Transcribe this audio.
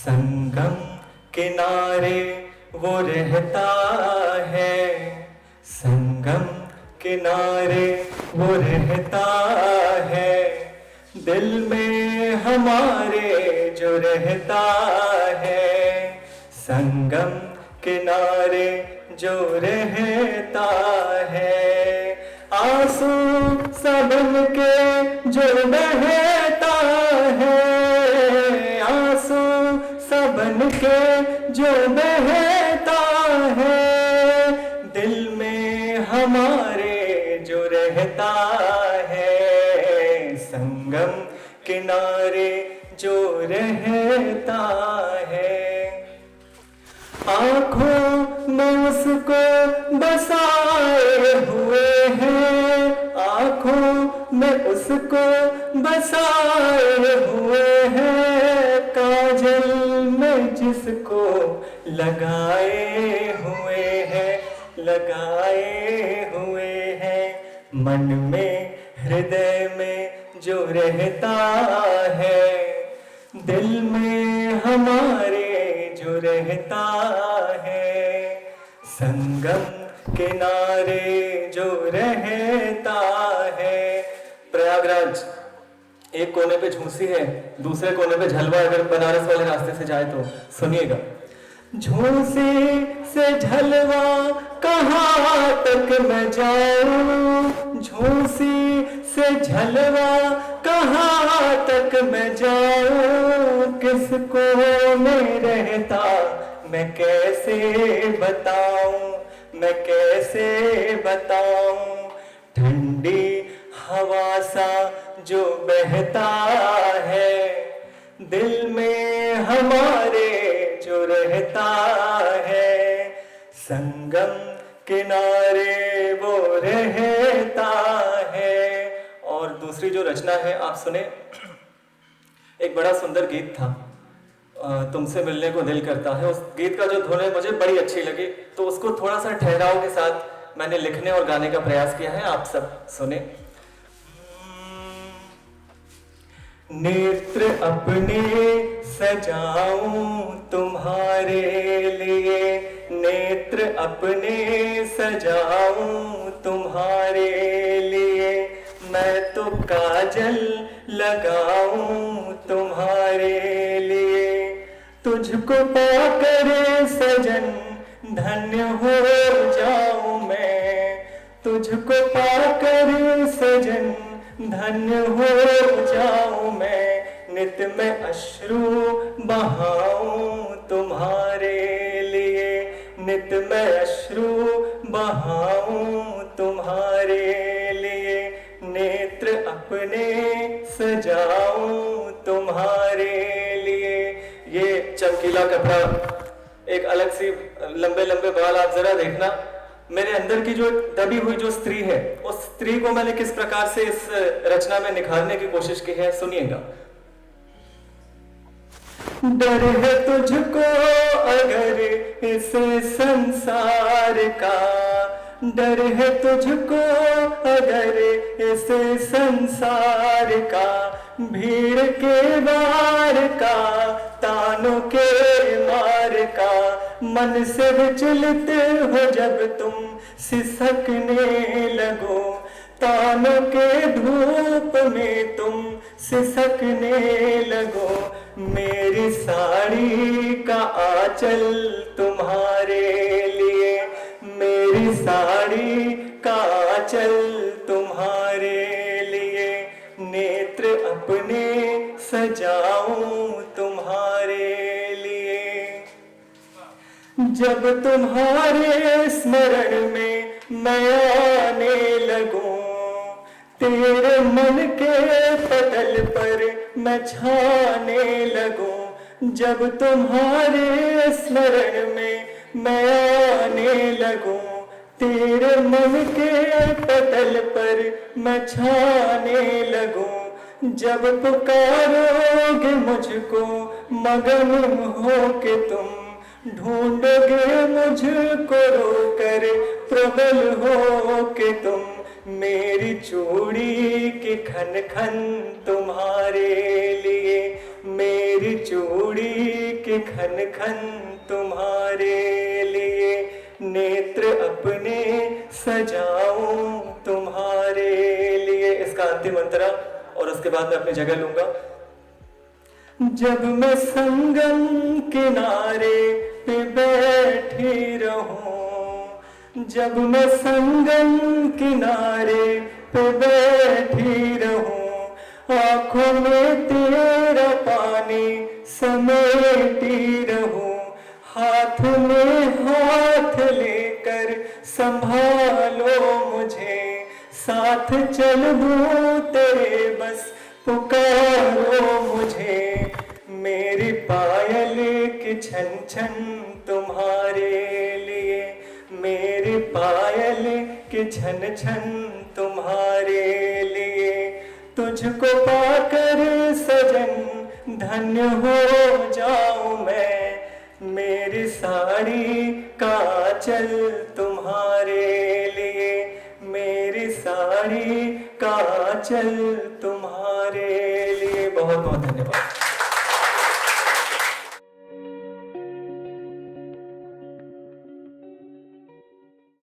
संगम किनारे वो रहता है, संगम किनारे वो रहता है, दिल में हमारे जो रहता है। संगम किनारे जो रहता है, आंसू सबन के जो बहता है, आंसू सबन के जो बहता है, दिल में हमारे जो रहता है। संगम किनारे जो रहता है, आँखों में उसको बसाए हुए हैं, आँखों में उसको बसाए हुए हैं, काजल में जिसको लगाए हुए हैं, लगाए हुए हैं। मन में हृदय में जो रहता है, दिल में हमारे जो रहता है। संगम किनारे जो रहता है। प्रयागराज एक कोने पे झूसी है, दूसरे कोने पे झलवा, अगर बनारस वाले रास्ते से जाए तो सुनिएगा। झूसी से झलवा कहाँ तक मैं जाऊं, झूसी से झलवा कहाँ तक मैं जाऊं, किसको में रहता मैं कैसे बताऊं, मैं कैसे बताऊं। ठंडी हवा सा जो बहता है, दिल में हमारे जो रहता है। संगम किनारे वो रहता है। और दूसरी जो रचना है आप सुने, एक बड़ा सुंदर गीत था, तुमसे मिलने को दिल करता है। उस गीत का जो धुन है मुझे बड़ी अच्छी लगी, तो उसको थोड़ा सा ठहराव के साथ मैंने लिखने और गाने का प्रयास किया है, आप सब सुने। नेत्र अपने सजाऊं तुम्हारे लिए, नेत्र अपने सजाऊं तुम्हारे लिए, मैं तो काजल लगाऊं तुम्हारे लिए। तुझको पाकर सजन धन्य हो जाऊं मैं, तुझको पाकर सजन धन्य हो जाऊं मैं। नित में अश्रु बहाऊं तुम्हारे लिए, नित में अश्रु बहाऊं तुम्हारे लिए, नेत्र अपने सजाऊं तुम्हारे लिए। ये चमकीला कपड़ा, एक अलग सी लंबे लंबे बाल, आप जरा देखना। मेरे अंदर की जो दबी हुई जो स्त्री है, उस स्त्री को मैंने किस प्रकार से इस रचना में निखारने की कोशिश की है, सुनिएगा। डर है तुझको अगर इस संसार का, डर है तुझको अगर इस संसार का, भीड़ के वार का, तानों के मार का। मन से विचलित हो जब तुम सिसकने लगो, तानों के धूप में तुम सिसकने लगो। मेरी साड़ी का आंचल तुम्हारे लिए, मेरी साड़ी का आंचल तुम्हारे लिए, नेत्र अपने सजाऊं तुम्हारे लिए। जब तुम्हारे स्मरण में मैं आने लगूं, तेरे मन के पटल पर मैं छाने लगूं। जब तुम्हारे स्मरण में मैं आने लगूं, तेरे मन के पटल पर मैं छाने लगूं। जब पुकारोगे मुझको मगन हो के तुम, ढूंढोगे मुझको रोकर प्रबल हो के तुम। मेरी चूड़ी की खन खन तुम्हारे लिए, मेरी चूड़ी के खन खन तुम्हारे लिए, नेत्र अपने सजाऊं तुम्हारे लिए। इसका अंतिम अंतरा और उसके बाद मैं अपनी जगह लूंगा। जब मैं संगम किनारे पे बैठी रहूं, जब मैं संगम किनारे पे बैठी रहूं, आंखों में तेरा पानी समेटी रहूं, हाथ में हाथ लेकर संभालो मुझे, साथ चल दूं तेरे बस पुकारो मुझे। मेरी पायल की छन छन तुम्हारे लिए, मेरी पायल की छन छन तुम्हारे लिए, तुझको पाकर सजन धन्य हो जाऊं मैं, मेरी साड़ी का आंचल तुम्हारे लिए, मेरी साड़ी का आंचल तुम्हारे लिए। बहुत बहुत धन्यवाद।